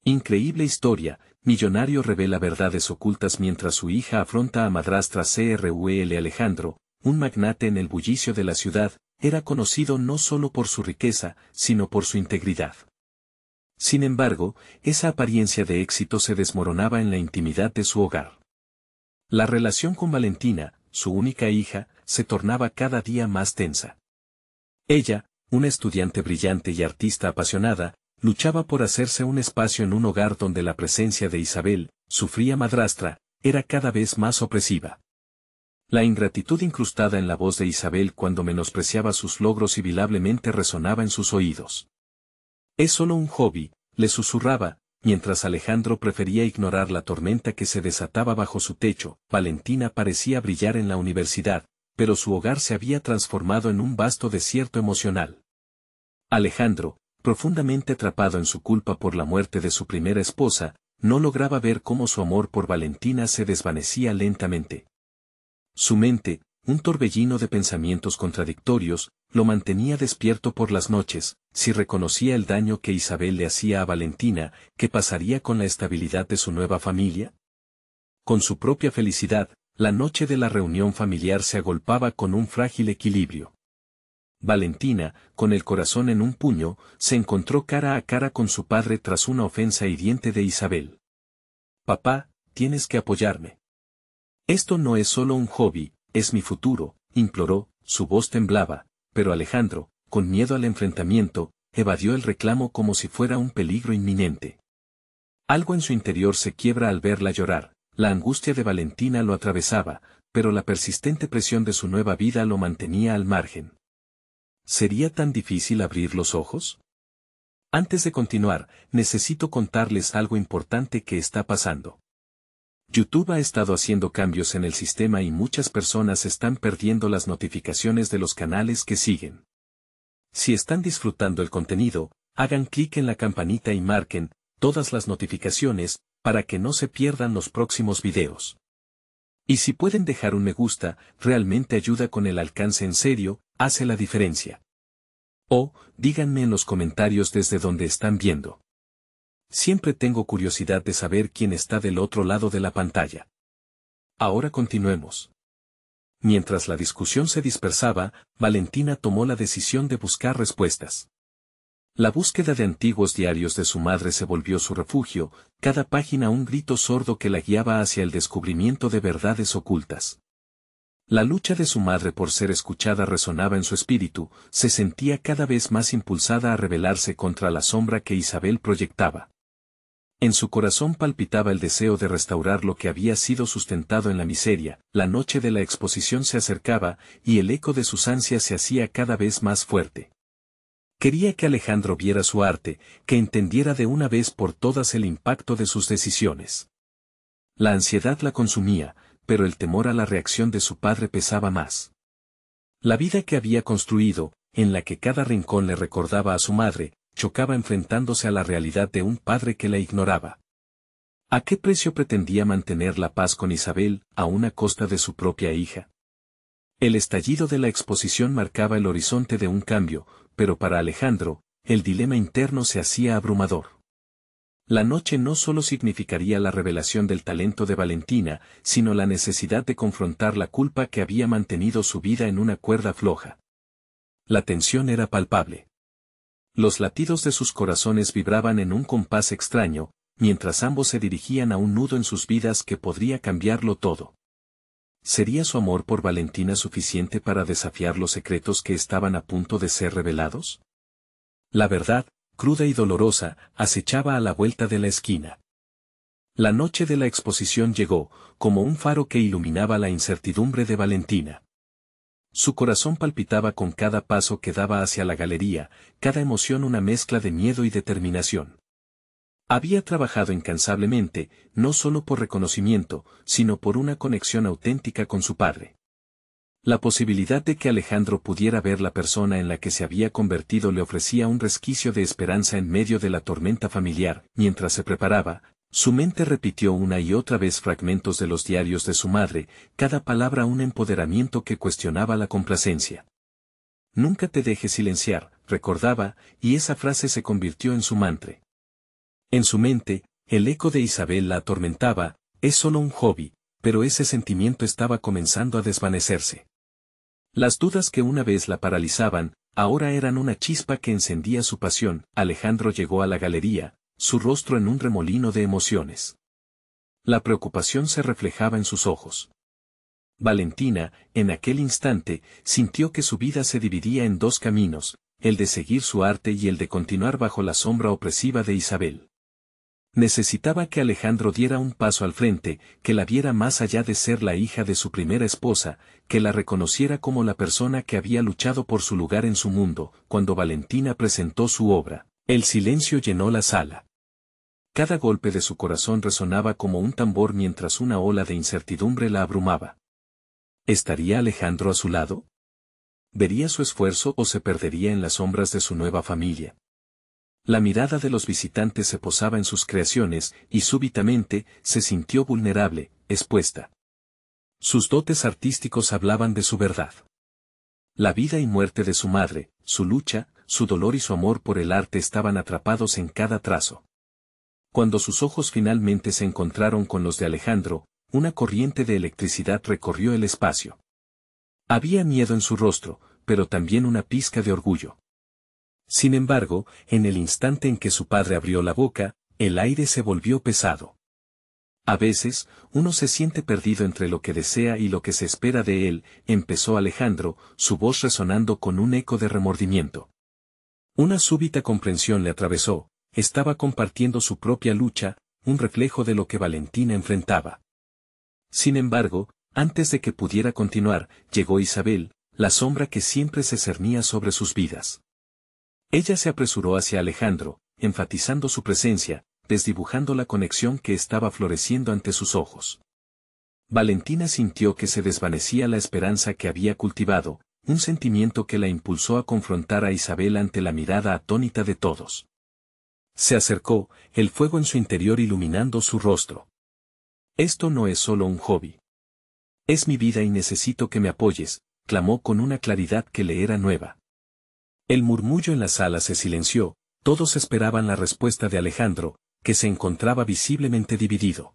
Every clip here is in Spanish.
Increíble historia, millonario revela verdades ocultas mientras su hija afronta a madrastra. Crul Alejandro, un magnate en el bullicio de la ciudad, era conocido no solo por su riqueza, sino por su integridad. Sin embargo, esa apariencia de éxito se desmoronaba en la intimidad de su hogar. La relación con Valentina, su única hija, se tornaba cada día más tensa. Ella, una estudiante brillante y artista apasionada, luchaba por hacerse un espacio en un hogar donde la presencia de Isabel, su fría madrastra, era cada vez más opresiva. La ingratitud incrustada en la voz de Isabel cuando menospreciaba sus logros invilablemente resonaba en sus oídos. «Es solo un hobby», le susurraba, mientras Alejandro prefería ignorar la tormenta que se desataba bajo su techo. Valentina parecía brillar en la universidad, pero su hogar se había transformado en un vasto desierto emocional. Alejandro, profundamente atrapado en su culpa por la muerte de su primera esposa, no lograba ver cómo su amor por Valentina se desvanecía lentamente. Su mente, un torbellino de pensamientos contradictorios, lo mantenía despierto por las noches. Si reconocía el daño que Isabel le hacía a Valentina, ¿qué pasaría con la estabilidad de su nueva familia? Con su propia felicidad, la noche de la reunión familiar se agolpaba con un frágil equilibrio. Valentina, con el corazón en un puño, se encontró cara a cara con su padre tras una ofensa hiriente de Isabel. «Papá, tienes que apoyarme. Esto no es solo un hobby, es mi futuro», imploró. Su voz temblaba, pero Alejandro, con miedo al enfrentamiento, evadió el reclamo como si fuera un peligro inminente. Algo en su interior se quiebra al verla llorar. La angustia de Valentina lo atravesaba, pero la persistente presión de su nueva vida lo mantenía al margen. ¿Sería tan difícil abrir los ojos? Antes de continuar, necesito contarles algo importante que está pasando. YouTube ha estado haciendo cambios en el sistema y muchas personas están perdiendo las notificaciones de los canales que siguen. Si están disfrutando el contenido, hagan clic en la campanita y marquen todas las notificaciones para que no se pierdan los próximos videos. Y si pueden dejar un me gusta, realmente ayuda con el alcance. En serio, hace la diferencia. O, díganme en los comentarios desde donde están viendo. Siempre tengo curiosidad de saber quién está del otro lado de la pantalla. Ahora continuemos. Mientras la discusión se dispersaba, Valentina tomó la decisión de buscar respuestas. La búsqueda de antiguos diarios de su madre se volvió su refugio, cada página un grito sordo que la guiaba hacia el descubrimiento de verdades ocultas. La lucha de su madre por ser escuchada resonaba en su espíritu, se sentía cada vez más impulsada a rebelarse contra la sombra que Isabel proyectaba. En su corazón palpitaba el deseo de restaurar lo que había sido sustentado en la miseria. La noche de la exposición se acercaba, y el eco de sus ansias se hacía cada vez más fuerte. Quería que Alejandro viera su arte, que entendiera de una vez por todas el impacto de sus decisiones. La ansiedad la consumía, pero el temor a la reacción de su padre pesaba más. La vida que había construido, en la que cada rincón le recordaba a su madre, chocaba enfrentándose a la realidad de un padre que la ignoraba. ¿A qué precio pretendía mantener la paz con Isabel, a una costa de su propia hija? El estallido de la exposición marcaba el horizonte de un cambio, pero para Alejandro, el dilema interno se hacía abrumador. La noche no solo significaría la revelación del talento de Valentina, sino la necesidad de confrontar la culpa que había mantenido su vida en una cuerda floja. La tensión era palpable. Los latidos de sus corazones vibraban en un compás extraño, mientras ambos se dirigían a un nudo en sus vidas que podría cambiarlo todo. ¿Sería su amor por Valentina suficiente para desafiar los secretos que estaban a punto de ser revelados? La verdad, cruda y dolorosa, acechaba a la vuelta de la esquina. La noche de la exposición llegó, como un faro que iluminaba la incertidumbre de Valentina. Su corazón palpitaba con cada paso que daba hacia la galería, cada emoción una mezcla de miedo y determinación. Había trabajado incansablemente, no solo por reconocimiento, sino por una conexión auténtica con su padre. La posibilidad de que Alejandro pudiera ver la persona en la que se había convertido le ofrecía un resquicio de esperanza en medio de la tormenta familiar. Mientras se preparaba, su mente repitió una y otra vez fragmentos de los diarios de su madre, cada palabra un empoderamiento que cuestionaba la complacencia. «Nunca te dejes silenciar», recordaba, y esa frase se convirtió en su mantra. En su mente, el eco de Isabel la atormentaba, es solo un hobby, pero ese sentimiento estaba comenzando a desvanecerse. Las dudas que una vez la paralizaban, ahora eran una chispa que encendía su pasión. Alejandro llegó a la galería, su rostro en un remolino de emociones. La preocupación se reflejaba en sus ojos. Valentina, en aquel instante, sintió que su vida se dividía en dos caminos, el de seguir su arte y el de continuar bajo la sombra opresiva de Isabel. Necesitaba que Alejandro diera un paso al frente, que la viera más allá de ser la hija de su primera esposa, que la reconociera como la persona que había luchado por su lugar en su mundo. Cuando Valentina presentó su obra, el silencio llenó la sala. Cada golpe de su corazón resonaba como un tambor mientras una ola de incertidumbre la abrumaba. ¿Estaría Alejandro a su lado? ¿Vería su esfuerzo o se perdería en las sombras de su nueva familia? La mirada de los visitantes se posaba en sus creaciones, y súbitamente, se sintió vulnerable, expuesta. Sus dotes artísticos hablaban de su verdad. La vida y muerte de su madre, su lucha, su dolor y su amor por el arte estaban atrapados en cada trazo. Cuando sus ojos finalmente se encontraron con los de Alejandro, una corriente de electricidad recorrió el espacio. Había miedo en su rostro, pero también una pizca de orgullo. Sin embargo, en el instante en que su padre abrió la boca, el aire se volvió pesado. A veces, uno se siente perdido entre lo que desea y lo que se espera de él, empezó Alejandro, su voz resonando con un eco de remordimiento. Una súbita comprensión le atravesó, estaba compartiendo su propia lucha, un reflejo de lo que Valentina enfrentaba. Sin embargo, antes de que pudiera continuar, llegó Isabel, la sombra que siempre se cernía sobre sus vidas. Ella se apresuró hacia Alejandro, enfatizando su presencia, desdibujando la conexión que estaba floreciendo ante sus ojos. Valentina sintió que se desvanecía la esperanza que había cultivado, un sentimiento que la impulsó a confrontar a Isabel ante la mirada atónita de todos. Se acercó, el fuego en su interior iluminando su rostro. Esto no es solo un hobby. Es mi vida y necesito que me apoyes, clamó con una claridad que le era nueva. El murmullo en la sala se silenció, todos esperaban la respuesta de Alejandro, que se encontraba visiblemente dividido.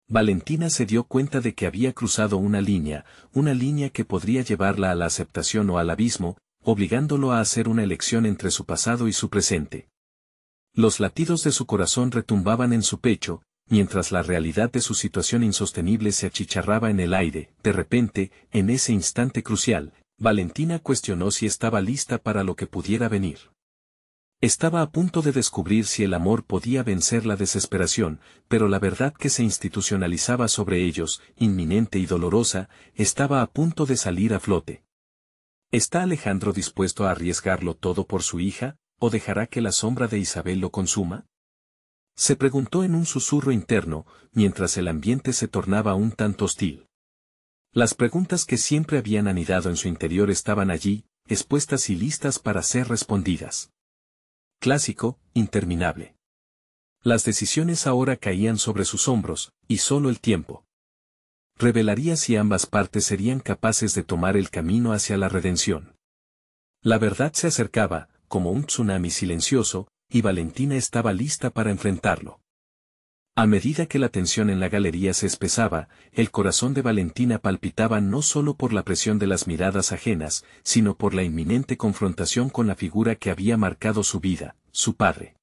Valentina se dio cuenta de que había cruzado una línea que podría llevarla a la aceptación o al abismo, obligándolo a hacer una elección entre su pasado y su presente. Los latidos de su corazón retumbaban en su pecho, mientras la realidad de su situación insostenible se achicharraba en el aire. De repente, en ese instante crucial, Valentina cuestionó si estaba lista para lo que pudiera venir. Estaba a punto de descubrir si el amor podía vencer la desesperación, pero la verdad que se institucionalizaba sobre ellos, inminente y dolorosa, estaba a punto de salir a flote. ¿Está Alejandro dispuesto a arriesgarlo todo por su hija, o dejará que la sombra de Isabel lo consuma? Se preguntó en un susurro interno, mientras el ambiente se tornaba un tanto hostil. Las preguntas que siempre habían anidado en su interior estaban allí, expuestas y listas para ser respondidas. Clásico, interminable. Las decisiones ahora caían sobre sus hombros, y solo el tiempo revelaría si ambas partes serían capaces de tomar el camino hacia la redención. La verdad se acercaba, como un tsunami silencioso, y Valentina estaba lista para enfrentarlo. A medida que la tensión en la galería se espesaba, el corazón de Valentina palpitaba no solo por la presión de las miradas ajenas, sino por la inminente confrontación con la figura que había marcado su vida, su padre.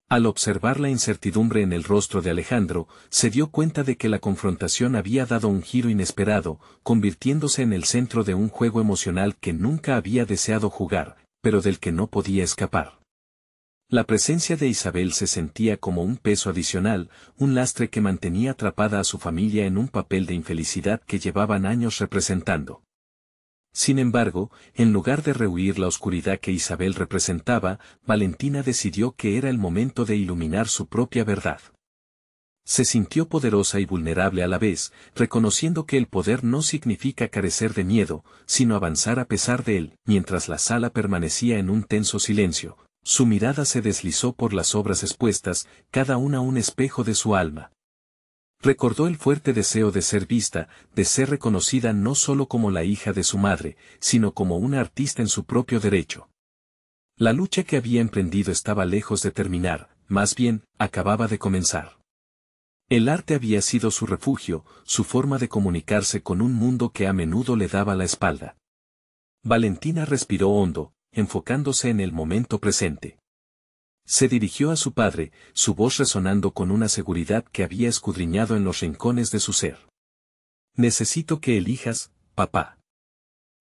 Al observar la incertidumbre en el rostro de Alejandro, se dio cuenta de que la confrontación había dado un giro inesperado, convirtiéndose en el centro de un juego emocional que nunca había deseado jugar, pero del que no podía escapar. La presencia de Isabel se sentía como un peso adicional, un lastre que mantenía atrapada a su familia en un papel de infelicidad que llevaban años representando. Sin embargo, en lugar de rehuir la oscuridad que Isabel representaba, Valentina decidió que era el momento de iluminar su propia verdad. Se sintió poderosa y vulnerable a la vez, reconociendo que el poder no significa carecer de miedo, sino avanzar a pesar de él. Mientras la sala permanecía en un tenso silencio, su mirada se deslizó por las obras expuestas, cada una un espejo de su alma. Recordó el fuerte deseo de ser vista, de ser reconocida no solo como la hija de su madre, sino como una artista en su propio derecho. La lucha que había emprendido estaba lejos de terminar, más bien, acababa de comenzar. El arte había sido su refugio, su forma de comunicarse con un mundo que a menudo le daba la espalda. Valentina respiró hondo, enfocándose en el momento presente. Se dirigió a su padre, su voz resonando con una seguridad que había escudriñado en los rincones de su ser. Necesito que elijas, papá.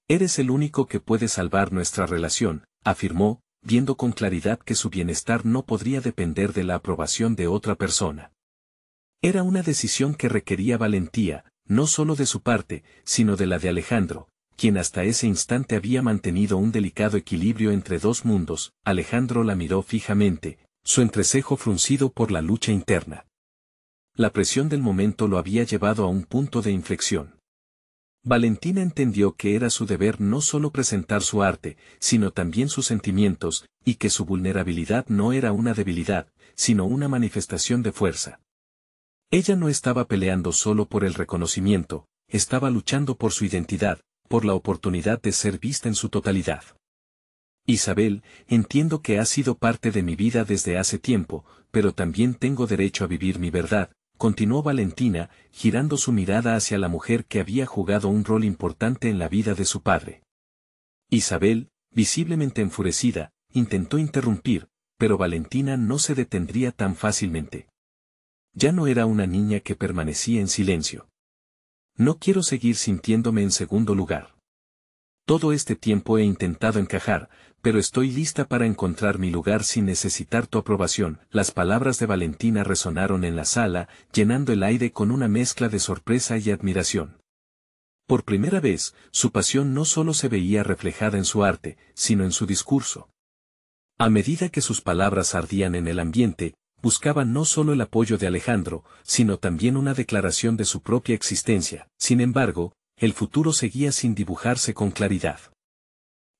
Eres el único que puede salvar nuestra relación, afirmó, viendo con claridad que su bienestar no podría depender de la aprobación de otra persona. Era una decisión que requería valentía, no solo de su parte, sino de la de Alejandro, quien hasta ese instante había mantenido un delicado equilibrio entre dos mundos. Alejandro la miró fijamente, su entrecejo fruncido por la lucha interna. La presión del momento lo había llevado a un punto de inflexión. Valentina entendió que era su deber no solo presentar su arte, sino también sus sentimientos, y que su vulnerabilidad no era una debilidad, sino una manifestación de fuerza. Ella no estaba peleando solo por el reconocimiento, estaba luchando por su identidad, por la oportunidad de ser vista en su totalidad. Isabel, entiendo que has sido parte de mi vida desde hace tiempo, pero también tengo derecho a vivir mi verdad, continuó Valentina, girando su mirada hacia la mujer que había jugado un rol importante en la vida de su padre. Isabel, visiblemente enfurecida, intentó interrumpir, pero Valentina no se detendría tan fácilmente. Ya no era una niña que permanecía en silencio. No quiero seguir sintiéndome en segundo lugar. Todo este tiempo he intentado encajar, pero estoy lista para encontrar mi lugar sin necesitar tu aprobación. Las palabras de Valentina resonaron en la sala, llenando el aire con una mezcla de sorpresa y admiración. Por primera vez, su pasión no solo se veía reflejada en su arte, sino en su discurso. A medida que sus palabras ardían en el ambiente, buscaba no solo el apoyo de Alejandro, sino también una declaración de su propia existencia. Sin embargo, el futuro seguía sin dibujarse con claridad.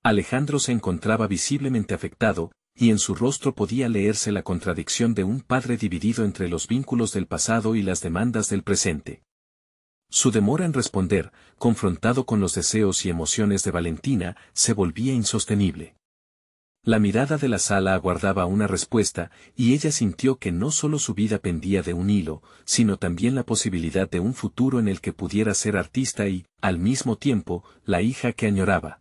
Alejandro se encontraba visiblemente afectado, y en su rostro podía leerse la contradicción de un padre dividido entre los vínculos del pasado y las demandas del presente. Su demora en responder, confrontado con los deseos y emociones de Valentina, se volvía insostenible. La mirada de la sala aguardaba una respuesta, y ella sintió que no solo su vida pendía de un hilo, sino también la posibilidad de un futuro en el que pudiera ser artista y, al mismo tiempo, la hija que añoraba.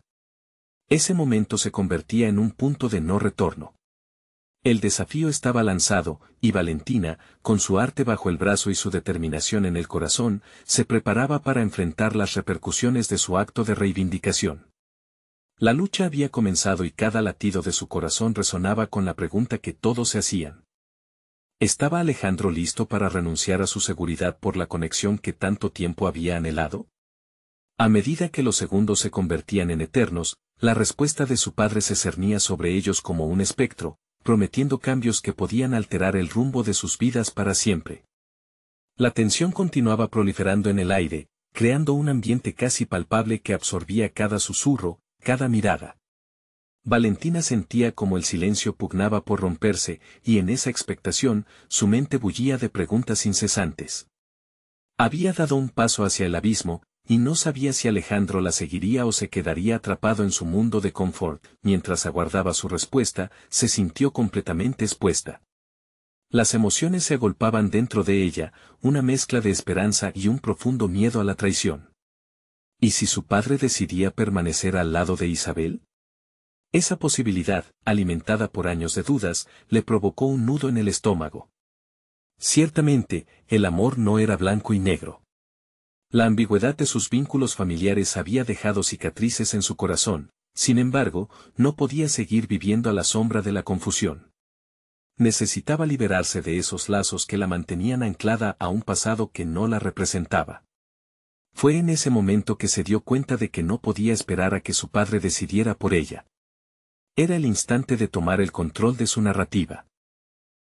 Ese momento se convertía en un punto de no retorno. El desafío estaba lanzado, y Valentina, con su arte bajo el brazo y su determinación en el corazón, se preparaba para enfrentar las repercusiones de su acto de reivindicación. La lucha había comenzado y cada latido de su corazón resonaba con la pregunta que todos se hacían. ¿Estaba Alejandro listo para renunciar a su seguridad por la conexión que tanto tiempo había anhelado? A medida que los segundos se convertían en eternos, la respuesta de su padre se cernía sobre ellos como un espectro, prometiendo cambios que podían alterar el rumbo de sus vidas para siempre. La tensión continuaba proliferando en el aire, creando un ambiente casi palpable que absorbía cada susurro, cada mirada. Valentina sentía como el silencio pugnaba por romperse, y en esa expectación, su mente bullía de preguntas incesantes. Había dado un paso hacia el abismo, y no sabía si Alejandro la seguiría o se quedaría atrapado en su mundo de confort. Mientras aguardaba su respuesta, se sintió completamente expuesta. Las emociones se agolpaban dentro de ella, una mezcla de esperanza y un profundo miedo a la traición. ¿Y si su padre decidía permanecer al lado de Isabel? Esa posibilidad, alimentada por años de dudas, le provocó un nudo en el estómago. Ciertamente, el amor no era blanco y negro. La ambigüedad de sus vínculos familiares había dejado cicatrices en su corazón, sin embargo, no podía seguir viviendo a la sombra de la confusión. Necesitaba liberarse de esos lazos que la mantenían anclada a un pasado que no la representaba. Fue en ese momento que se dio cuenta de que no podía esperar a que su padre decidiera por ella. Era el instante de tomar el control de su narrativa.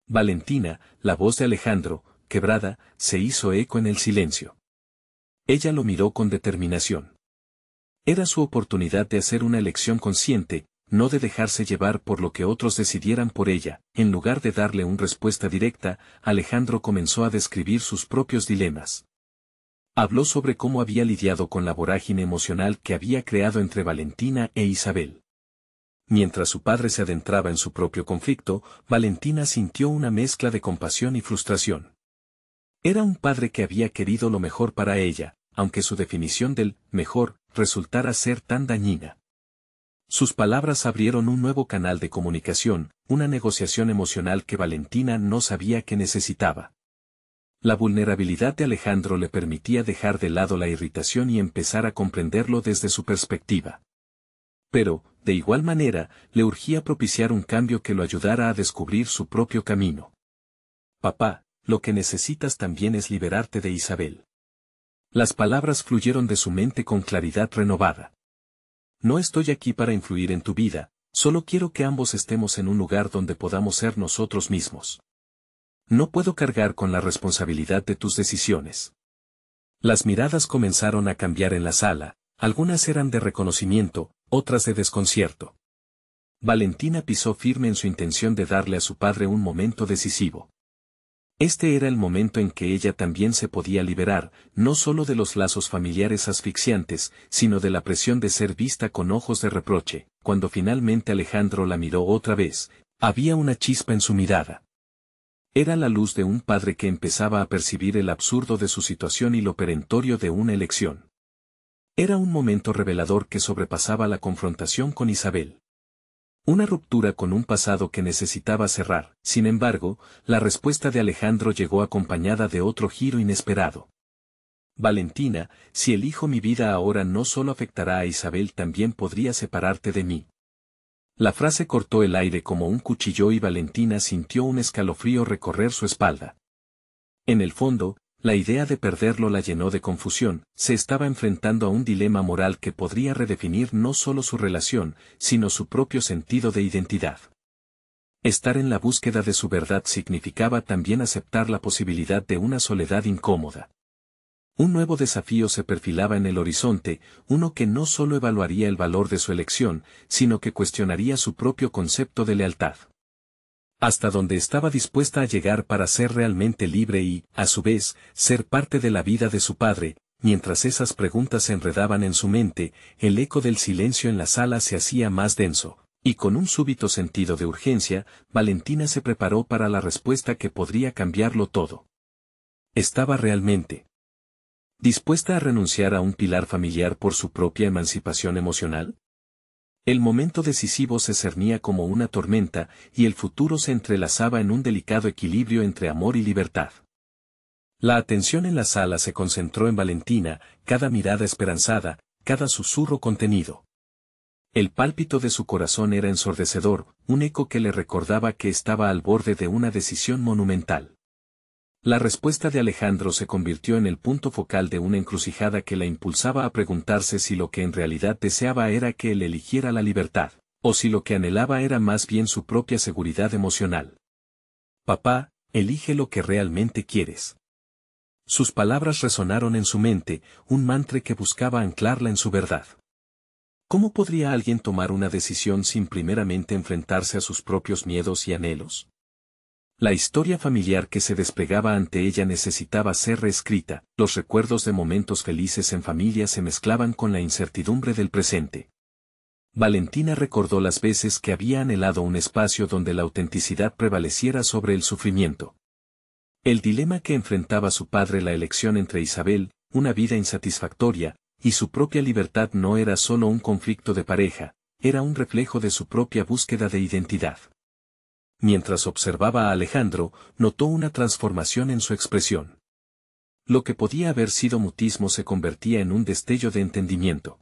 Valentina, la voz de Alejandro, quebrada, se hizo eco en el silencio. Ella lo miró con determinación. Era su oportunidad de hacer una elección consciente, no de dejarse llevar por lo que otros decidieran por ella. En lugar de darle una respuesta directa, Alejandro comenzó a describir sus propios dilemas. Habló sobre cómo había lidiado con la vorágine emocional que había creado entre Valentina e Isabel. Mientras su padre se adentraba en su propio conflicto, Valentina sintió una mezcla de compasión y frustración. Era un padre que había querido lo mejor para ella, aunque su definición del mejor resultara ser tan dañina. Sus palabras abrieron un nuevo canal de comunicación, una negociación emocional que Valentina no sabía que necesitaba. La vulnerabilidad de Alejandro le permitía dejar de lado la irritación y empezar a comprenderlo desde su perspectiva. Pero, de igual manera, le urgía propiciar un cambio que lo ayudara a descubrir su propio camino. Papá, lo que necesitas también es liberarte de Isabel. Las palabras fluyeron de su mente con claridad renovada. No estoy aquí para influir en tu vida, solo quiero que ambos estemos en un lugar donde podamos ser nosotros mismos. No puedo cargar con la responsabilidad de tus decisiones. Las miradas comenzaron a cambiar en la sala, algunas eran de reconocimiento, otras de desconcierto. Valentina pisó firme en su intención de darle a su padre un momento decisivo. Este era el momento en que ella también se podía liberar, no solo de los lazos familiares asfixiantes, sino de la presión de ser vista con ojos de reproche. Cuando finalmente Alejandro la miró otra vez, había una chispa en su mirada. Era la luz de un padre que empezaba a percibir el absurdo de su situación y lo perentorio de una elección. Era un momento revelador que sobrepasaba la confrontación con Isabel. Una ruptura con un pasado que necesitaba cerrar. Sin embargo, la respuesta de Alejandro llegó acompañada de otro giro inesperado. Valentina, si elijo mi vida ahora no solo afectará a Isabel, también podría separarte de mí. La frase cortó el aire como un cuchillo y Valentina sintió un escalofrío recorrer su espalda. En el fondo, la idea de perderlo la llenó de confusión, se estaba enfrentando a un dilema moral que podría redefinir no solo su relación, sino su propio sentido de identidad. Estar en la búsqueda de su verdad significaba también aceptar la posibilidad de una soledad incómoda. Un nuevo desafío se perfilaba en el horizonte, uno que no solo evaluaría el valor de su elección, sino que cuestionaría su propio concepto de lealtad. Hasta donde estaba dispuesta a llegar para ser realmente libre y, a su vez, ser parte de la vida de su padre. Mientras esas preguntas se enredaban en su mente, el eco del silencio en la sala se hacía más denso, y con un súbito sentido de urgencia, Valentina se preparó para la respuesta que podría cambiarlo todo. ¿Estaba realmente dispuesta a renunciar a un pilar familiar por su propia emancipación emocional? El momento decisivo se cernía como una tormenta, y el futuro se entrelazaba en un delicado equilibrio entre amor y libertad. La atención en la sala se concentró en Valentina, cada mirada esperanzada, cada susurro contenido. El pálpito de su corazón era ensordecedor, un eco que le recordaba que estaba al borde de una decisión monumental. La respuesta de Alejandro se convirtió en el punto focal de una encrucijada que la impulsaba a preguntarse si lo que en realidad deseaba era que él eligiera la libertad, o si lo que anhelaba era más bien su propia seguridad emocional. Papá, elige lo que realmente quieres. Sus palabras resonaron en su mente, un mantra que buscaba anclarla en su verdad. ¿Cómo podría alguien tomar una decisión sin primeramente enfrentarse a sus propios miedos y anhelos? La historia familiar que se desplegaba ante ella necesitaba ser reescrita, los recuerdos de momentos felices en familia se mezclaban con la incertidumbre del presente. Valentina recordó las veces que había anhelado un espacio donde la autenticidad prevaleciera sobre el sufrimiento. El dilema que enfrentaba su padre, la elección entre Isabel, una vida insatisfactoria, y su propia libertad no era solo un conflicto de pareja, era un reflejo de su propia búsqueda de identidad. Mientras observaba a Alejandro, notó una transformación en su expresión. Lo que podía haber sido mutismo se convertía en un destello de entendimiento.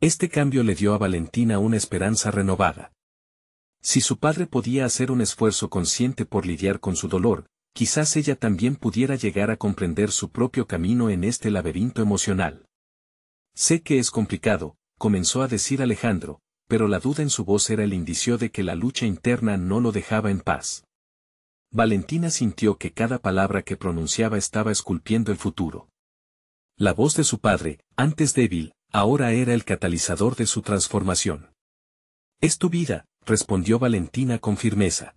Este cambio le dio a Valentina una esperanza renovada. Si su padre podía hacer un esfuerzo consciente por lidiar con su dolor, quizás ella también pudiera llegar a comprender su propio camino en este laberinto emocional. Sé que es complicado, comenzó a decir Alejandro, pero la duda en su voz era el indicio de que la lucha interna no lo dejaba en paz. Valentina sintió que cada palabra que pronunciaba estaba esculpiendo el futuro. La voz de su padre, antes débil, ahora era el catalizador de su transformación. «Es tu vida», respondió Valentina con firmeza.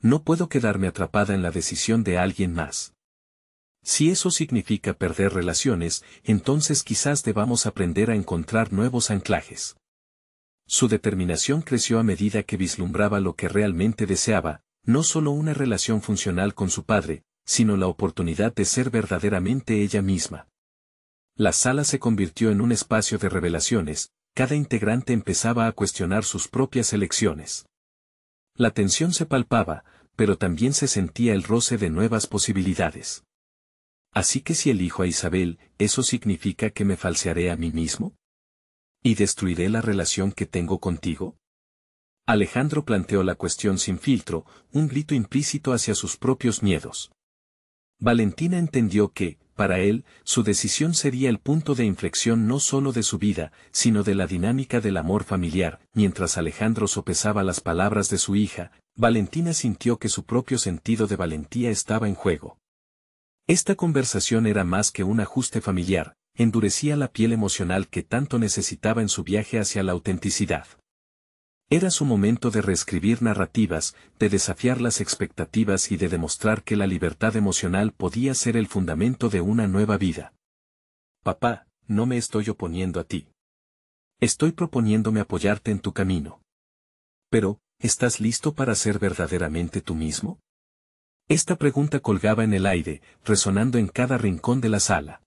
«No puedo quedarme atrapada en la decisión de alguien más. Si eso significa perder relaciones, entonces quizás debamos aprender a encontrar nuevos anclajes». Su determinación creció a medida que vislumbraba lo que realmente deseaba, no solo una relación funcional con su padre, sino la oportunidad de ser verdaderamente ella misma. La sala se convirtió en un espacio de revelaciones, cada integrante empezaba a cuestionar sus propias elecciones. La tensión se palpaba, pero también se sentía el roce de nuevas posibilidades. Así que si elijo a Isabel, ¿eso significa que me falsearé a mí mismo? ¿Y destruiré la relación que tengo contigo? Alejandro planteó la cuestión sin filtro, un grito implícito hacia sus propios miedos. Valentina entendió que, para él, su decisión sería el punto de inflexión no solo de su vida, sino de la dinámica del amor familiar. Mientras Alejandro sopesaba las palabras de su hija, Valentina sintió que su propio sentido de valentía estaba en juego. Esta conversación era más que un ajuste familiar, endurecía la piel emocional que tanto necesitaba en su viaje hacia la autenticidad. Era su momento de reescribir narrativas, de desafiar las expectativas y de demostrar que la libertad emocional podía ser el fundamento de una nueva vida. Papá, no me estoy oponiendo a ti. Estoy proponiéndome apoyarte en tu camino. Pero, ¿estás listo para ser verdaderamente tú mismo? Esta pregunta colgaba en el aire, resonando en cada rincón de la sala.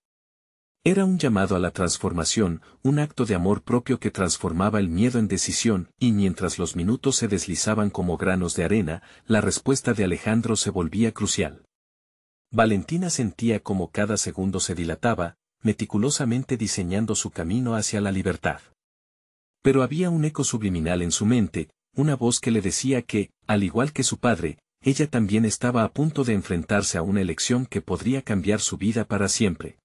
Era un llamado a la transformación, un acto de amor propio que transformaba el miedo en decisión, y mientras los minutos se deslizaban como granos de arena, la respuesta de Alejandro se volvía crucial. Valentina sentía como cada segundo se dilataba, meticulosamente diseñando su camino hacia la libertad. Pero había un eco subliminal en su mente, una voz que le decía que, al igual que su padre, ella también estaba a punto de enfrentarse a una elección que podría cambiar su vida para siempre.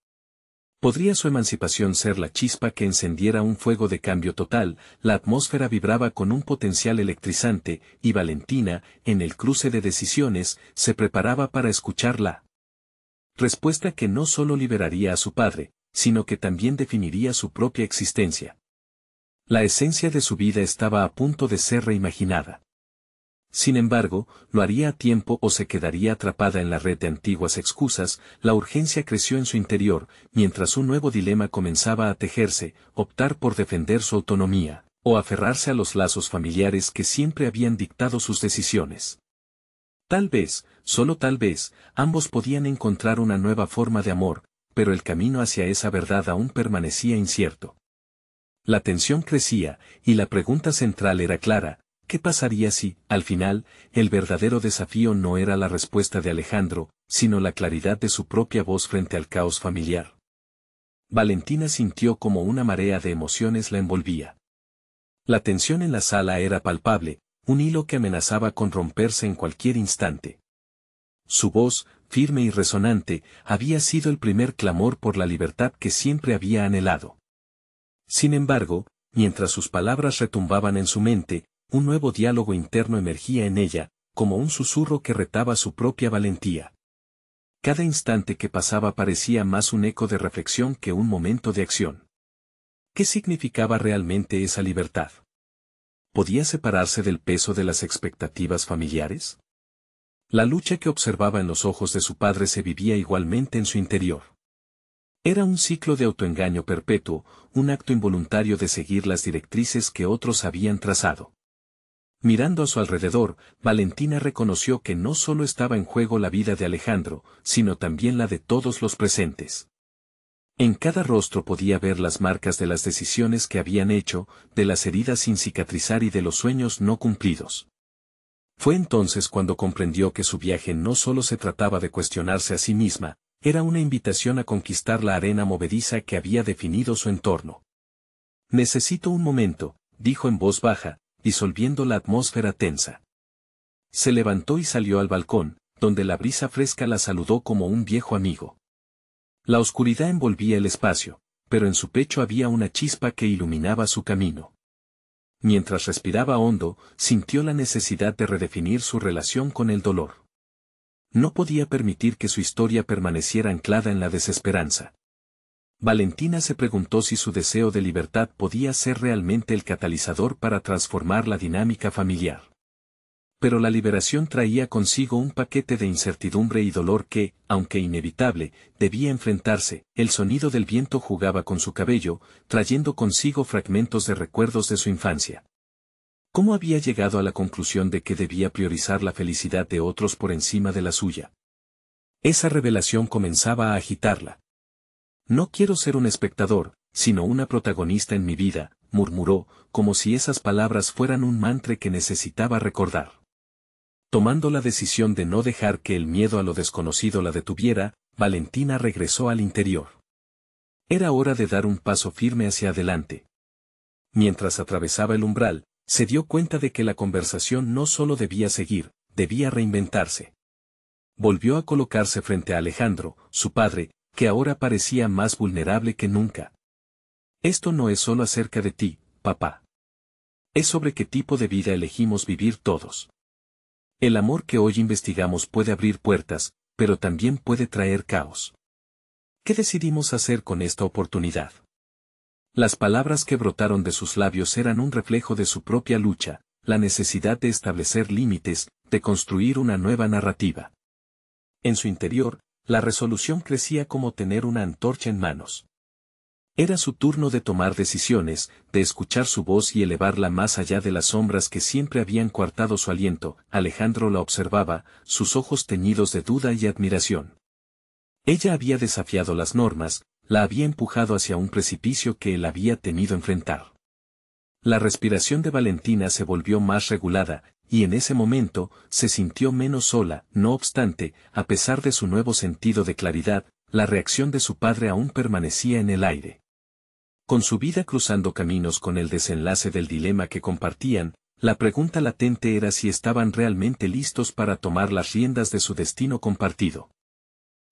¿Podría su emancipación ser la chispa que encendiera un fuego de cambio total? La atmósfera vibraba con un potencial electrizante, y Valentina, en el cruce de decisiones, se preparaba para escuchar la respuesta que no solo liberaría a su padre, sino que también definiría su propia existencia. La esencia de su vida estaba a punto de ser reimaginada. Sin embargo, lo haría a tiempo o se quedaría atrapada en la red de antiguas excusas. La urgencia creció en su interior, mientras un nuevo dilema comenzaba a tejerse: optar por defender su autonomía, o aferrarse a los lazos familiares que siempre habían dictado sus decisiones. Tal vez, solo tal vez, ambos podían encontrar una nueva forma de amor, pero el camino hacia esa verdad aún permanecía incierto. La tensión crecía, y la pregunta central era clara: ¿qué pasaría si, al final, el verdadero desafío no era la respuesta de Alejandro, sino la claridad de su propia voz frente al caos familiar? Valentina sintió como una marea de emociones la envolvía. La tensión en la sala era palpable, un hilo que amenazaba con romperse en cualquier instante. Su voz, firme y resonante, había sido el primer clamor por la libertad que siempre había anhelado. Sin embargo, mientras sus palabras retumbaban en su mente, un nuevo diálogo interno emergía en ella, como un susurro que retaba su propia valentía. Cada instante que pasaba parecía más un eco de reflexión que un momento de acción. ¿Qué significaba realmente esa libertad? ¿Podía separarse del peso de las expectativas familiares? La lucha que observaba en los ojos de su padre se vivía igualmente en su interior. Era un ciclo de autoengaño perpetuo, un acto involuntario de seguir las directrices que otros habían trazado. Mirando a su alrededor, Valentina reconoció que no solo estaba en juego la vida de Alejandro, sino también la de todos los presentes. En cada rostro podía ver las marcas de las decisiones que habían hecho, de las heridas sin cicatrizar y de los sueños no cumplidos. Fue entonces cuando comprendió que su viaje no solo se trataba de cuestionarse a sí misma, era una invitación a conquistar la arena movediza que había definido su entorno. «Necesito un momento», dijo en voz baja, disolviendo la atmósfera tensa. Se levantó y salió al balcón, donde la brisa fresca la saludó como un viejo amigo. La oscuridad envolvía el espacio, pero en su pecho había una chispa que iluminaba su camino. Mientras respiraba hondo, sintió la necesidad de redefinir su relación con el dolor. No podía permitir que su historia permaneciera anclada en la desesperanza. Valentina se preguntó si su deseo de libertad podía ser realmente el catalizador para transformar la dinámica familiar. pero la liberación traía consigo un paquete de incertidumbre y dolor que, aunque inevitable, debía enfrentarse. El sonido del viento jugaba con su cabello, trayendo consigo fragmentos de recuerdos de su infancia. ¿Cómo había llegado a la conclusión de que debía priorizar la felicidad de otros por encima de la suya? Esa revelación comenzaba a agitarla. No quiero ser un espectador, sino una protagonista en mi vida, murmuró, como si esas palabras fueran un mantra que necesitaba recordar. Tomando la decisión de no dejar que el miedo a lo desconocido la detuviera, Valentina regresó al interior. Era hora de dar un paso firme hacia adelante. Mientras atravesaba el umbral, se dio cuenta de que la conversación no solo debía seguir, debía reinventarse. Volvió a colocarse frente a Alejandro, su padre, que ahora parecía más vulnerable que nunca. Esto no es solo acerca de ti, papá. Es sobre qué tipo de vida elegimos vivir todos. El amor que hoy investigamos puede abrir puertas, pero también puede traer caos. ¿Qué decidimos hacer con esta oportunidad? Las palabras que brotaron de sus labios eran un reflejo de su propia lucha, la necesidad de establecer límites, de construir una nueva narrativa. En su interior, la resolución crecía como tener una antorcha en manos. Era su turno de tomar decisiones, de escuchar su voz y elevarla más allá de las sombras que siempre habían coartado su aliento. Alejandro la observaba, sus ojos teñidos de duda y admiración. Ella había desafiado las normas, la había empujado hacia un precipicio que él había temido enfrentar. La respiración de Valentina se volvió más regulada, y en ese momento, se sintió menos sola. No obstante, a pesar de su nuevo sentido de claridad, la reacción de su padre aún permanecía en el aire. Con su vida cruzando caminos con el desenlace del dilema que compartían, la pregunta latente era si estaban realmente listos para tomar las riendas de su destino compartido.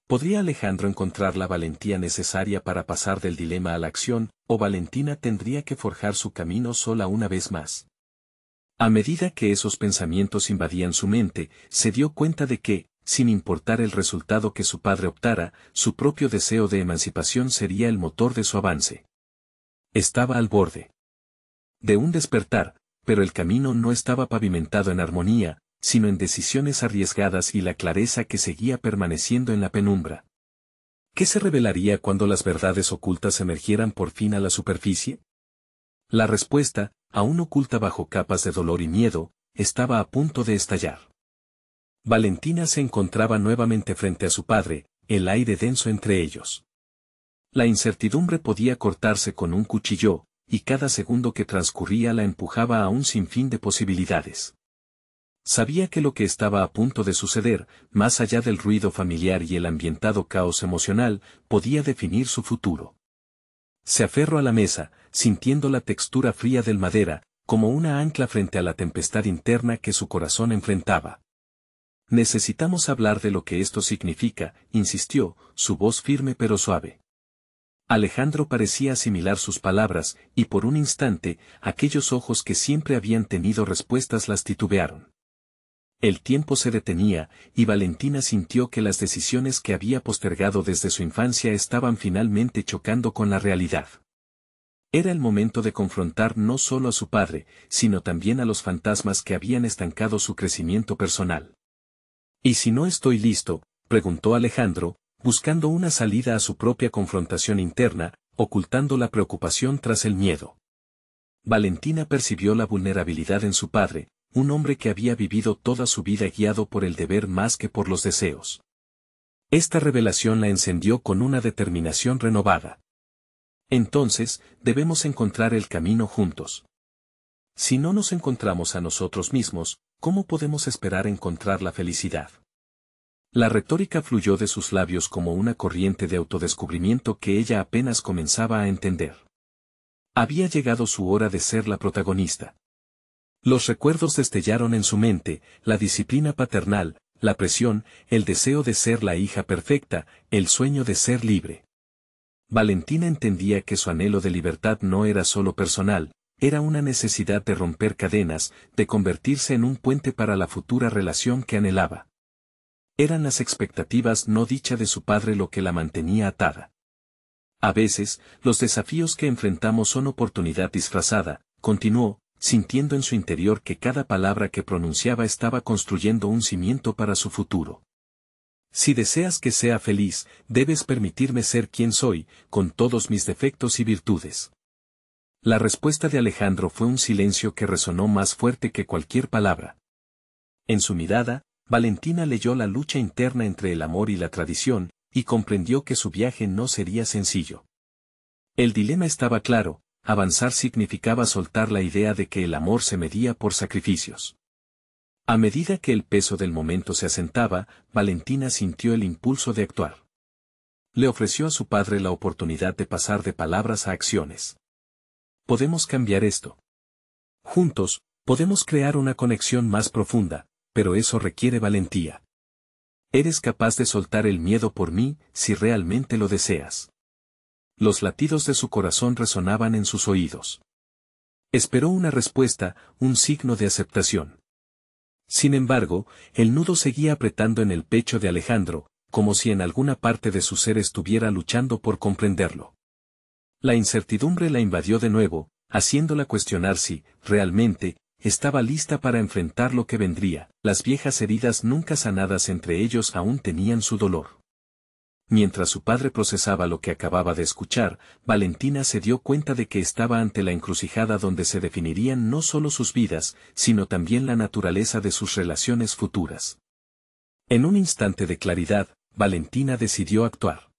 ¿Podría Alejandro encontrar la valentía necesaria para pasar del dilema a la acción, o Valentina tendría que forjar su camino sola una vez más? A medida que esos pensamientos invadían su mente, se dio cuenta de que, sin importar el resultado que su padre optara, su propio deseo de emancipación sería el motor de su avance. Estaba al borde de un despertar, pero el camino no estaba pavimentado en armonía, sino en decisiones arriesgadas y la clareza que seguía permaneciendo en la penumbra. ¿Qué se revelaría cuando las verdades ocultas emergieran por fin a la superficie? La respuesta, aún oculta bajo capas de dolor y miedo, estaba a punto de estallar. Valentina se encontraba nuevamente frente a su padre, el aire denso entre ellos. La incertidumbre podía cortarse con un cuchillo, y cada segundo que transcurría la empujaba a un sinfín de posibilidades. Sabía que lo que estaba a punto de suceder, más allá del ruido familiar y el ambientado caos emocional, podía definir su futuro. Se aferró a la mesa, sintiendo la textura fría del madera, como una ancla frente a la tempestad interna que su corazón enfrentaba. Necesitamos hablar de lo que esto significa, insistió, su voz firme pero suave. Alejandro parecía asimilar sus palabras, y por un instante, aquellos ojos que siempre habían tenido respuestas las titubearon. El tiempo se detenía, y Valentina sintió que las decisiones que había postergado desde su infancia estaban finalmente chocando con la realidad. Era el momento de confrontar no solo a su padre, sino también a los fantasmas que habían estancado su crecimiento personal. ¿Y si no estoy listo?, preguntó Alejandro, buscando una salida a su propia confrontación interna, ocultando la preocupación tras el miedo. Valentina percibió la vulnerabilidad en su padre, un hombre que había vivido toda su vida guiado por el deber más que por los deseos. Esta revelación la encendió con una determinación renovada. Entonces, debemos encontrar el camino juntos. Si no nos encontramos a nosotros mismos, ¿cómo podemos esperar encontrar la felicidad? La retórica fluyó de sus labios como una corriente de autodescubrimiento que ella apenas comenzaba a entender. Había llegado su hora de ser la protagonista. Los recuerdos destellaron en su mente, la disciplina paternal, la presión, el deseo de ser la hija perfecta, el sueño de ser libre. Valentina entendía que su anhelo de libertad no era solo personal, era una necesidad de romper cadenas, de convertirse en un puente para la futura relación que anhelaba. Eran las expectativas no dicha de su padre lo que la mantenía atada. A veces, los desafíos que enfrentamos son oportunidad disfrazada, continuó, sintiendo en su interior que cada palabra que pronunciaba estaba construyendo un cimiento para su futuro. Si deseas que sea feliz, debes permitirme ser quien soy, con todos mis defectos y virtudes. La respuesta de Alejandro fue un silencio que resonó más fuerte que cualquier palabra. En su mirada, Valentina leyó la lucha interna entre el amor y la tradición, y comprendió que su viaje no sería sencillo. El dilema estaba claro: avanzar significaba soltar la idea de que el amor se medía por sacrificios. A medida que el peso del momento se asentaba, Valentina sintió el impulso de actuar. Le ofreció a su padre la oportunidad de pasar de palabras a acciones. Podemos cambiar esto. Juntos, podemos crear una conexión más profunda, pero eso requiere valentía. Eres capaz de soltar el miedo por mí, si realmente lo deseas. Los latidos de su corazón resonaban en sus oídos. Esperó una respuesta, un signo de aceptación. Sin embargo, el nudo seguía apretando en el pecho de Alejandro, como si en alguna parte de su ser estuviera luchando por comprenderlo. La incertidumbre la invadió de nuevo, haciéndola cuestionar si, realmente, estaba lista para enfrentar lo que vendría. Las viejas heridas nunca sanadas entre ellos aún tenían su dolor. Mientras su padre procesaba lo que acababa de escuchar, Valentina se dio cuenta de que estaba ante la encrucijada donde se definirían no solo sus vidas, sino también la naturaleza de sus relaciones futuras. En un instante de claridad, Valentina decidió actuar.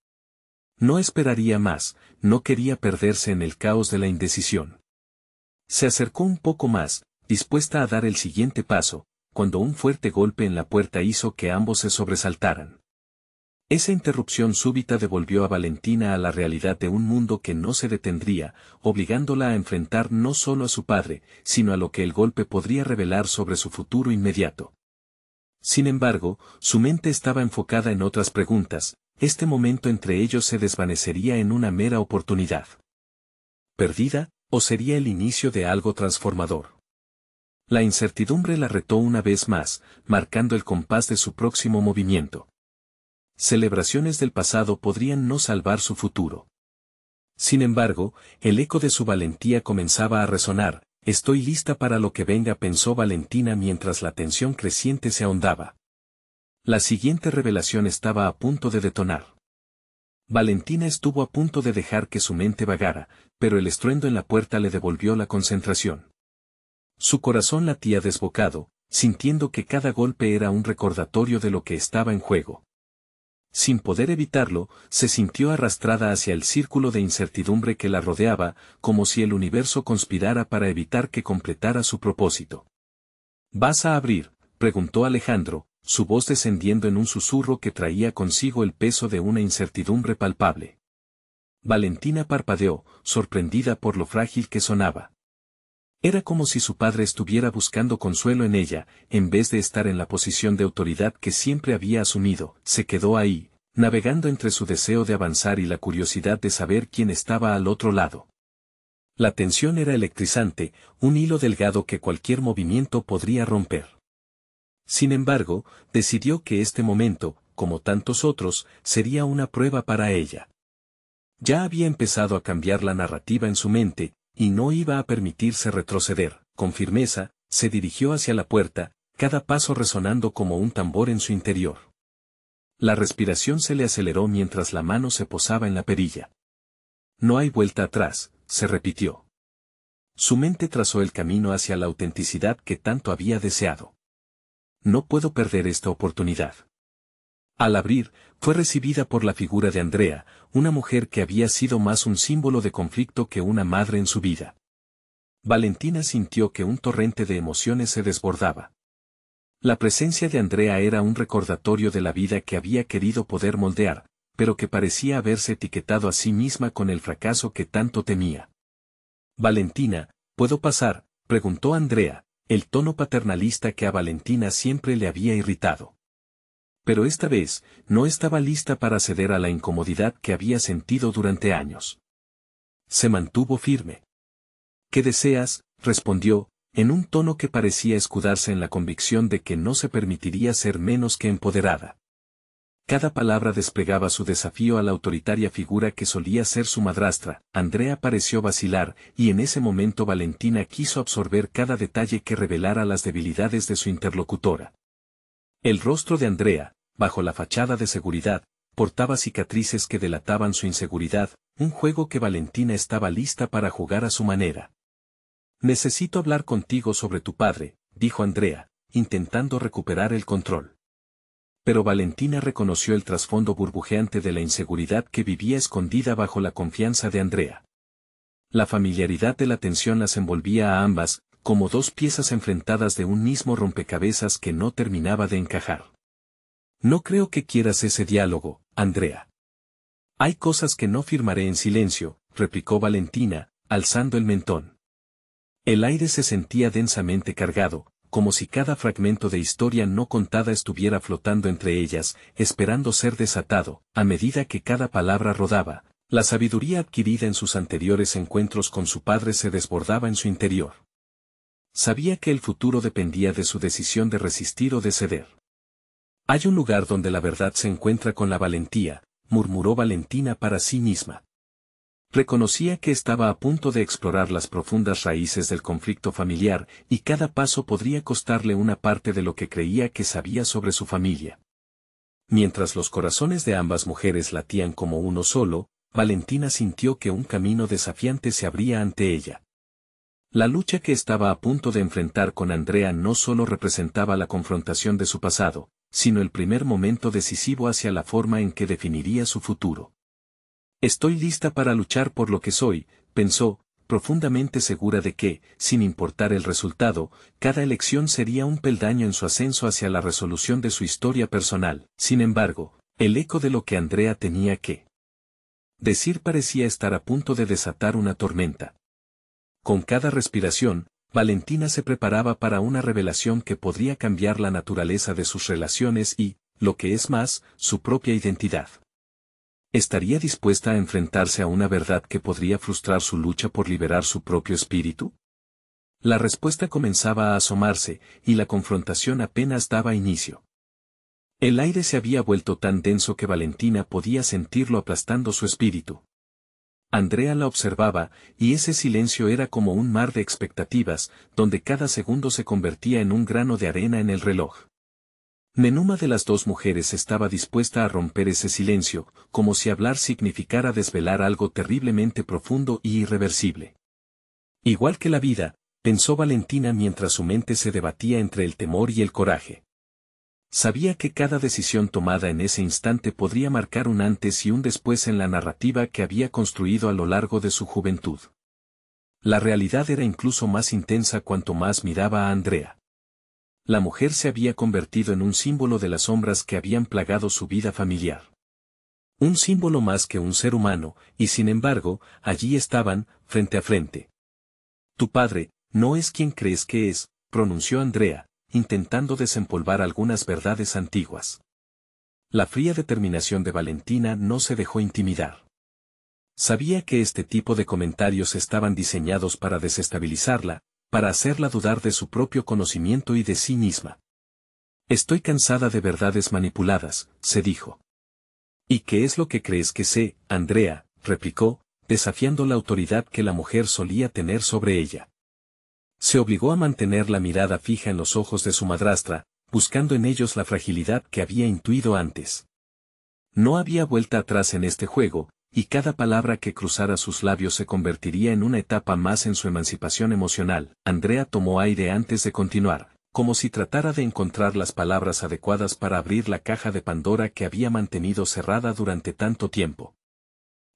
No esperaría más, no quería perderse en el caos de la indecisión. Se acercó un poco más, dispuesta a dar el siguiente paso, cuando un fuerte golpe en la puerta hizo que ambos se sobresaltaran. Esa interrupción súbita devolvió a Valentina a la realidad de un mundo que no se detendría, obligándola a enfrentar no solo a su padre, sino a lo que el golpe podría revelar sobre su futuro inmediato. Sin embargo, su mente estaba enfocada en otras preguntas. Este momento entre ellos se desvanecería en una mera oportunidad perdida, ¿o sería el inicio de algo transformador? La incertidumbre la retó una vez más, marcando el compás de su próximo movimiento. Celebraciones del pasado podrían no salvar su futuro. Sin embargo, el eco de su valentía comenzaba a resonar. Estoy lista para lo que venga, pensó Valentina mientras la tensión creciente se ahondaba. La siguiente revelación estaba a punto de detonar. Valentina estuvo a punto de dejar que su mente vagara, pero el estruendo en la puerta le devolvió la concentración. Su corazón latía desbocado, sintiendo que cada golpe era un recordatorio de lo que estaba en juego. Sin poder evitarlo, se sintió arrastrada hacia el círculo de incertidumbre que la rodeaba, como si el universo conspirara para evitar que completara su propósito. ¿Vas a abrir?, preguntó Alejandro, su voz descendiendo en un susurro que traía consigo el peso de una incertidumbre palpable. Valentina parpadeó, sorprendida por lo frágil que sonaba. Era como si su padre estuviera buscando consuelo en ella, en vez de estar en la posición de autoridad que siempre había asumido. Se quedó ahí, navegando entre su deseo de avanzar y la curiosidad de saber quién estaba al otro lado. La tensión era electrizante, un hilo delgado que cualquier movimiento podría romper. Sin embargo, decidió que este momento, como tantos otros, sería una prueba para ella. Ya había empezado a cambiar la narrativa en su mente, y no iba a permitirse retroceder. Con firmeza, se dirigió hacia la puerta, cada paso resonando como un tambor en su interior. La respiración se le aceleró mientras la mano se posaba en la perilla. No hay vuelta atrás, se repitió. Su mente trazó el camino hacia la autenticidad que tanto había deseado. No puedo perder esta oportunidad. Al abrir, fue recibida por la figura de Andrea, una mujer que había sido más un símbolo de conflicto que una madre en su vida. Valentina sintió que un torrente de emociones se desbordaba. La presencia de Andrea era un recordatorio de la vida que había querido poder moldear, pero que parecía haberse etiquetado a sí misma con el fracaso que tanto temía. Valentina, ¿puedo pasar?, preguntó Andrea, el tono paternalista que a Valentina siempre le había irritado. Pero esta vez, no estaba lista para ceder a la incomodidad que había sentido durante años. Se mantuvo firme. ¿Qué deseas?, respondió, en un tono que parecía escudarse en la convicción de que no se permitiría ser menos que empoderada. Cada palabra desplegaba su desafío a la autoritaria figura que solía ser su madrastra. Andrea pareció vacilar, y en ese momento Valentina quiso absorber cada detalle que revelara las debilidades de su interlocutora. El rostro de Andrea, bajo la fachada de seguridad, portaba cicatrices que delataban su inseguridad, un juego que Valentina estaba lista para jugar a su manera. «Necesito hablar contigo sobre tu padre», dijo Andrea, intentando recuperar el control. Pero Valentina reconoció el trasfondo burbujeante de la inseguridad que vivía escondida bajo la confianza de Andrea. La familiaridad de la tensión las envolvía a ambas, como dos piezas enfrentadas de un mismo rompecabezas que no terminaba de encajar. «No creo que quieras ese diálogo, Andrea. Hay cosas que no firmaré en silencio», replicó Valentina, alzando el mentón. El aire se sentía densamente cargado, como si cada fragmento de historia no contada estuviera flotando entre ellas, esperando ser desatado. A medida que cada palabra rodaba, la sabiduría adquirida en sus anteriores encuentros con su padre se desbordaba en su interior. Sabía que el futuro dependía de su decisión de resistir o de ceder. «Hay un lugar donde la verdad se encuentra con la valentía», murmuró Valentina para sí misma. Reconocía que estaba a punto de explorar las profundas raíces del conflicto familiar, y cada paso podría costarle una parte de lo que creía que sabía sobre su familia. Mientras los corazones de ambas mujeres latían como uno solo, Valentina sintió que un camino desafiante se abría ante ella. La lucha que estaba a punto de enfrentar con Andrea no solo representaba la confrontación de su pasado, sino el primer momento decisivo hacia la forma en que definiría su futuro. «Estoy lista para luchar por lo que soy», pensó, profundamente segura de que, sin importar el resultado, cada elección sería un peldaño en su ascenso hacia la resolución de su historia personal. Sin embargo, el eco de lo que Andrea tenía que decir parecía estar a punto de desatar una tormenta. Con cada respiración, Valentina se preparaba para una revelación que podría cambiar la naturaleza de sus relaciones y, lo que es más, su propia identidad. ¿Estaría dispuesta a enfrentarse a una verdad que podría frustrar su lucha por liberar su propio espíritu? La respuesta comenzaba a asomarse, y la confrontación apenas daba inicio. El aire se había vuelto tan denso que Valentina podía sentirlo aplastando su espíritu. Andrea la observaba, y ese silencio era como un mar de expectativas, donde cada segundo se convertía en un grano de arena en el reloj. Ninguna de las dos mujeres estaba dispuesta a romper ese silencio, como si hablar significara desvelar algo terriblemente profundo y irreversible. Igual que la vida, pensó Valentina mientras su mente se debatía entre el temor y el coraje. Sabía que cada decisión tomada en ese instante podría marcar un antes y un después en la narrativa que había construido a lo largo de su juventud. La realidad era incluso más intensa cuanto más miraba a Andrea. La mujer se había convertido en un símbolo de las sombras que habían plagado su vida familiar. Un símbolo más que un ser humano, y sin embargo, allí estaban, frente a frente. «Tu padre, no es quien crees que es», pronunció Andrea, intentando desempolvar algunas verdades antiguas. La fría determinación de Valentina no se dejó intimidar. Sabía que este tipo de comentarios estaban diseñados para desestabilizarla, para hacerla dudar de su propio conocimiento y de sí misma. «Estoy cansada de verdades manipuladas», se dijo. «¿Y qué es lo que crees que sé, Andrea?», replicó, desafiando la autoridad que la mujer solía tener sobre ella. Se obligó a mantener la mirada fija en los ojos de su madrastra, buscando en ellos la fragilidad que había intuido antes. No había vuelta atrás en este juego, y cada palabra que cruzara sus labios se convertiría en una etapa más en su emancipación emocional. Andrea tomó aire antes de continuar, como si tratara de encontrar las palabras adecuadas para abrir la caja de Pandora que había mantenido cerrada durante tanto tiempo.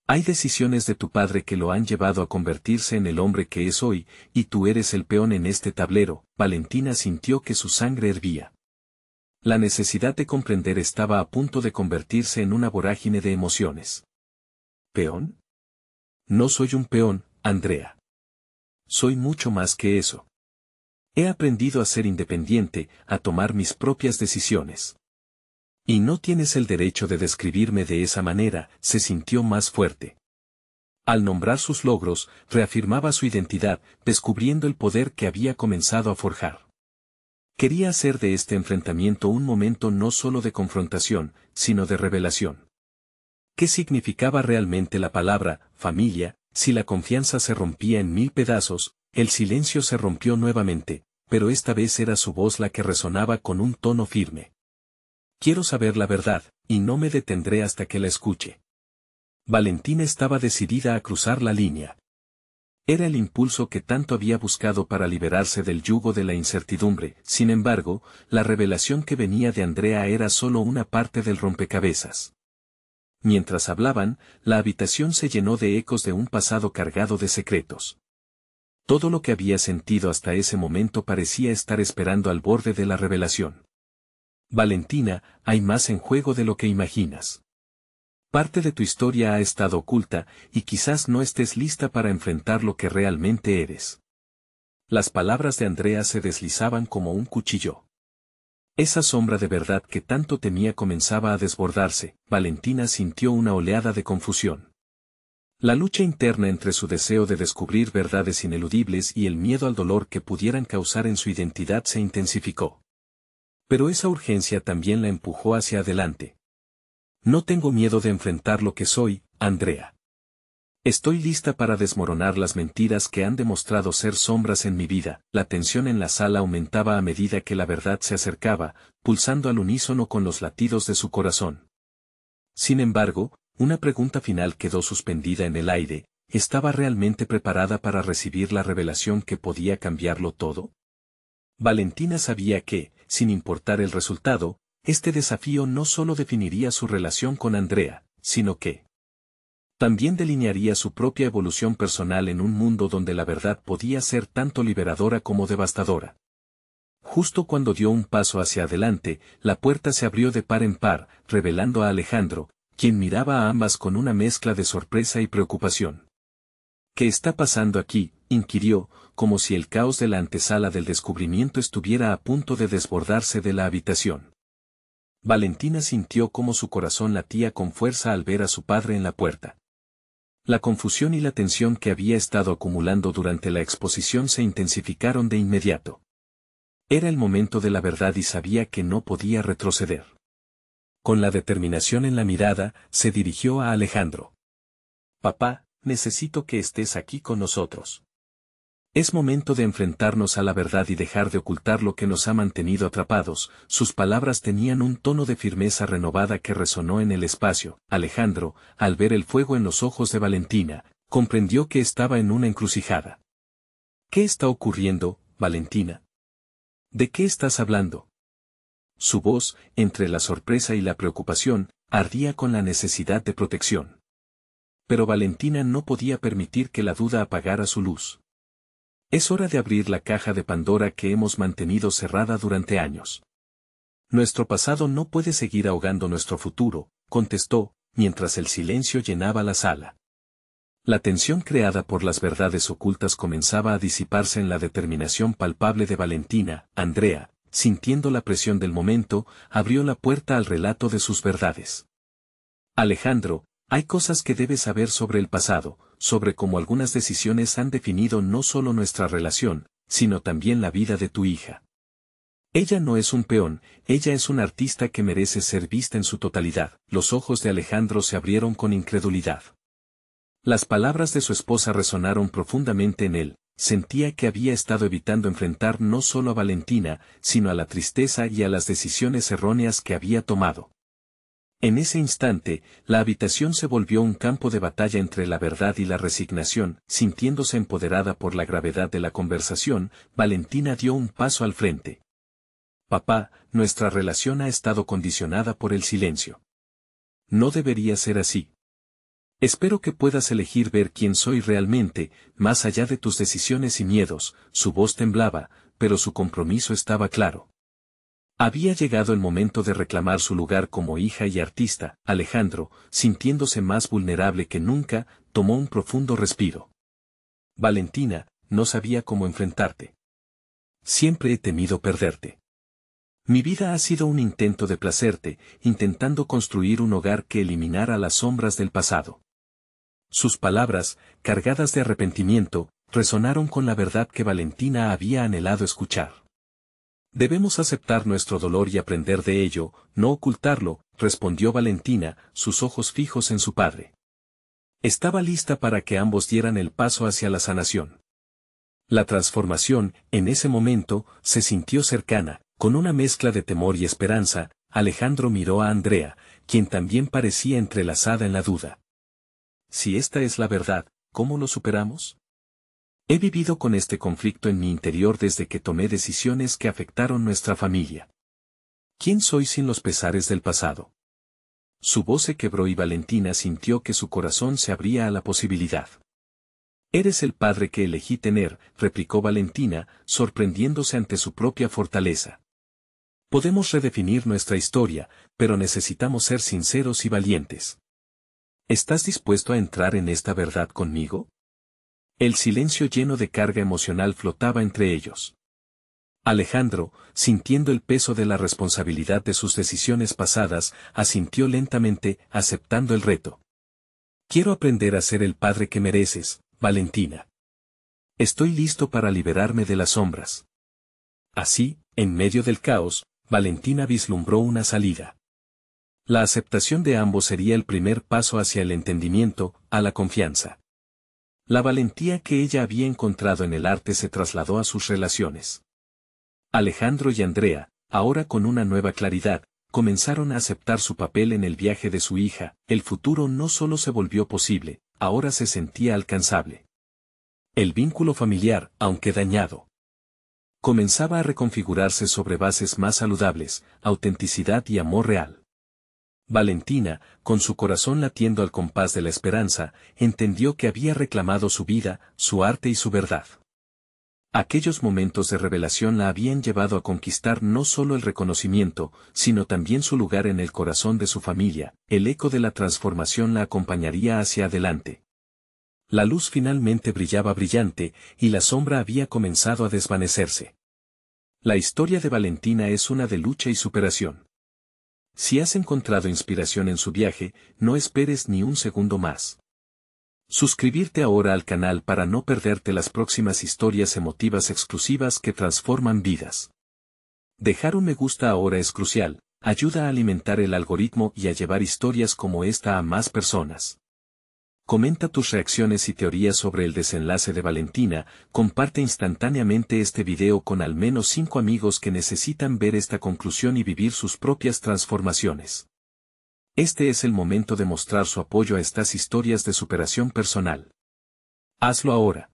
«Hay decisiones de tu padre que lo han llevado a convertirse en el hombre que es hoy, y tú eres el peón en este tablero». Valentina sintió que su sangre hervía. La necesidad de comprender estaba a punto de convertirse en una vorágine de emociones. ¿Peón? No soy un peón, Andrea. Soy mucho más que eso. He aprendido a ser independiente, a tomar mis propias decisiones. Y no tienes el derecho de describirme de esa manera. Se sintió más fuerte. Al nombrar sus logros, reafirmaba su identidad, descubriendo el poder que había comenzado a forjar. Quería hacer de este enfrentamiento un momento no solo de confrontación, sino de revelación. ¿Qué significaba realmente la palabra familia? Si la confianza se rompía en mil pedazos, el silencio se rompió nuevamente, pero esta vez era su voz la que resonaba con un tono firme. Quiero saber la verdad, y no me detendré hasta que la escuche. Valentina estaba decidida a cruzar la línea. Era el impulso que tanto había buscado para liberarse del yugo de la incertidumbre. Sin embargo, la revelación que venía de Andrea era solo una parte del rompecabezas. Mientras hablaban, la habitación se llenó de ecos de un pasado cargado de secretos. Todo lo que había sentido hasta ese momento parecía estar esperando al borde de la revelación. Valentina, hay más en juego de lo que imaginas. Parte de tu historia ha estado oculta, y quizás no estés lista para enfrentar lo que realmente eres. Las palabras de Andrea se deslizaban como un cuchillo. Esa sombra de verdad que tanto temía comenzaba a desbordarse. Valentina sintió una oleada de confusión. La lucha interna entre su deseo de descubrir verdades ineludibles y el miedo al dolor que pudieran causar en su identidad se intensificó. Pero esa urgencia también la empujó hacia adelante. No tengo miedo de enfrentar lo que soy, Andrea. Estoy lista para desmoronar las mentiras que han demostrado ser sombras en mi vida. La tensión en la sala aumentaba a medida que la verdad se acercaba, pulsando al unísono con los latidos de su corazón. Sin embargo, una pregunta final quedó suspendida en el aire: ¿estaba realmente preparada para recibir la revelación que podía cambiarlo todo? Valentina sabía que, sin importar el resultado, este desafío no solo definiría su relación con Andrea, sino que también delinearía su propia evolución personal en un mundo donde la verdad podía ser tanto liberadora como devastadora. Justo cuando dio un paso hacia adelante, la puerta se abrió de par en par, revelando a Alejandro, quien miraba a ambas con una mezcla de sorpresa y preocupación. ¿Qué está pasando aquí?, inquirió, como si el caos de la antesala del descubrimiento estuviera a punto de desbordarse de la habitación. Valentina sintió cómo su corazón latía con fuerza al ver a su padre en la puerta. La confusión y la tensión que había estado acumulando durante la exposición se intensificaron de inmediato. Era el momento de la verdad y sabía que no podía retroceder. Con la determinación en la mirada, se dirigió a Alejandro. Papá, necesito que estés aquí con nosotros. Es momento de enfrentarnos a la verdad y dejar de ocultar lo que nos ha mantenido atrapados. Sus palabras tenían un tono de firmeza renovada que resonó en el espacio. Alejandro, al ver el fuego en los ojos de Valentina, comprendió que estaba en una encrucijada. ¿Qué está ocurriendo, Valentina? ¿De qué estás hablando? Su voz, entre la sorpresa y la preocupación, ardía con la necesidad de protección. Pero Valentina no podía permitir que la duda apagara su luz. Es hora de abrir la caja de Pandora que hemos mantenido cerrada durante años. Nuestro pasado no puede seguir ahogando nuestro futuro, contestó, mientras el silencio llenaba la sala. La tensión creada por las verdades ocultas comenzaba a disiparse en la determinación palpable de Valentina. Andrea, sintiendo la presión del momento, abrió la puerta al relato de sus verdades. Alejandro, hay cosas que debes saber sobre el pasado, sobre cómo algunas decisiones han definido no solo nuestra relación, sino también la vida de tu hija. Ella no es un peón, ella es una artista que merece ser vista en su totalidad. Los ojos de Alejandro se abrieron con incredulidad. Las palabras de su esposa resonaron profundamente en él. Sentía que había estado evitando enfrentar no solo a Valentina, sino a la tristeza y a las decisiones erróneas que había tomado. En ese instante, la habitación se volvió un campo de batalla entre la verdad y la resignación. Sintiéndose empoderada por la gravedad de la conversación, Valentina dio un paso al frente. Papá, nuestra relación ha estado condicionada por el silencio. No debería ser así. Espero que puedas elegir ver quién soy realmente, más allá de tus decisiones y miedos. Su voz temblaba, pero su compromiso estaba claro. Había llegado el momento de reclamar su lugar como hija y artista. Alejandro, sintiéndose más vulnerable que nunca, tomó un profundo respiro. Valentina, no sabía cómo enfrentarte. Siempre he temido perderte. Mi vida ha sido un intento de placerte, intentando construir un hogar que eliminara las sombras del pasado. Sus palabras, cargadas de arrepentimiento, resonaron con la verdad que Valentina había anhelado escuchar. Debemos aceptar nuestro dolor y aprender de ello, no ocultarlo, respondió Valentina, sus ojos fijos en su padre. Estaba lista para que ambos dieran el paso hacia la sanación. La transformación, en ese momento, se sintió cercana, con una mezcla de temor y esperanza. Alejandro miró a Andrea, quien también parecía entrelazada en la duda. Si esta es la verdad, ¿cómo lo superamos? He vivido con este conflicto en mi interior desde que tomé decisiones que afectaron nuestra familia. ¿Quién soy sin los pesares del pasado? Su voz se quebró y Valentina sintió que su corazón se abría a la posibilidad. Eres el padre que elegí tener, replicó Valentina, sorprendiéndose ante su propia fortaleza. Podemos redefinir nuestra historia, pero necesitamos ser sinceros y valientes. ¿Estás dispuesto a entrar en esta verdad conmigo? El silencio lleno de carga emocional flotaba entre ellos. Alejandro, sintiendo el peso de la responsabilidad de sus decisiones pasadas, asintió lentamente, aceptando el reto. Quiero aprender a ser el padre que mereces, Valentina. Estoy listo para liberarme de las sombras. Así, en medio del caos, Valentina vislumbró una salida. La aceptación de ambos sería el primer paso hacia el entendimiento, a la confianza. La valentía que ella había encontrado en el arte se trasladó a sus relaciones. Alejandro y Andrea, ahora con una nueva claridad, comenzaron a aceptar su papel en el viaje de su hija. El futuro no solo se volvió posible, ahora se sentía alcanzable. El vínculo familiar, aunque dañado, comenzaba a reconfigurarse sobre bases más saludables, autenticidad y amor real. Valentina, con su corazón latiendo al compás de la esperanza, entendió que había reclamado su vida, su arte y su verdad. Aquellos momentos de revelación la habían llevado a conquistar no solo el reconocimiento, sino también su lugar en el corazón de su familia. El eco de la transformación la acompañaría hacia adelante. La luz finalmente brillaba brillante, y la sombra había comenzado a desvanecerse. La historia de Valentina es una de lucha y superación. Si has encontrado inspiración en su viaje, no esperes ni un segundo más. Suscribirte ahora al canal para no perderte las próximas historias emotivas exclusivas que transforman vidas. Dejar un me gusta ahora es crucial, ayuda a alimentar el algoritmo y a llevar historias como esta a más personas. Comenta tus reacciones y teorías sobre el desenlace de Valentina, comparte instantáneamente este video con al menos 5 amigos que necesitan ver esta conclusión y vivir sus propias transformaciones. Este es el momento de mostrar su apoyo a estas historias de superación personal. Hazlo ahora.